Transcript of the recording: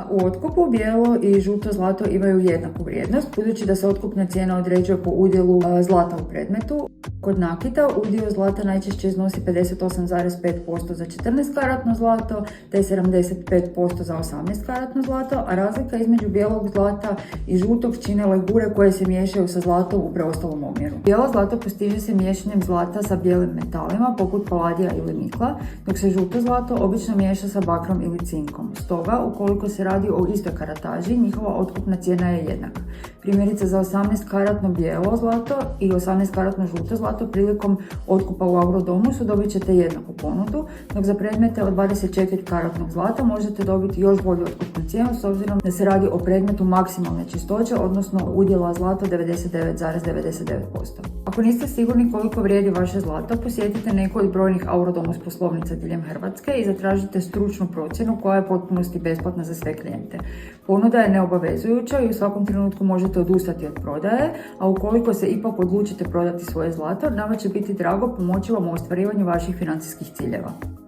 U otkupu bijelo i žuto zlato imaju jednaku vrijednost, budući da se otkupna cijena određuje po udjelu zlata u predmetu. Kod nakita udio zlata najčešće iznosi 58,5% za 14 karatno zlato, te 75% za 18 karatno zlato, a razlika između bijelog zlata i žutog čine legure koje se miješaju sa zlatom u preostalom omjeru. Bijelo zlato postiže se miješanjem zlata sa bijelim metalima poput paladija ili nikla, dok se žuto zlato obično miješa sa bakrom ili cinkom. Stoga, ukoliko se radi o istoj karataži, njihova otkupna cijena je jednaka. Primjerice, za 18 karatno bijelo zlato i 18 karatno žuto zlato prilikom otkupa u Agrodomusu dobit ćete jednaku ponudu, dok za predmete od 24 karatnog zlata možete dobiti još bolju otkupnu cijenu s obzirom da se radi o predmetu maksimalne čistoće, odnosno udjela zlata 99,99%. Ako niste sigurni koliko vrijedi vaše zlato, posjetite neku od brojnih Agrodomus poslovnica diljem Hrvatske i zatražite stručnu procjenu koja je potpunosti besplatna za sve klijente. Ponuda je neobavezujuća i u svakom trenutku možete odustati od prodaje, a ukoliko se ipak odlučite prodati svoje zlato, nama će biti drago pomoći vam u ostvarivanju vaših financijskih ciljeva.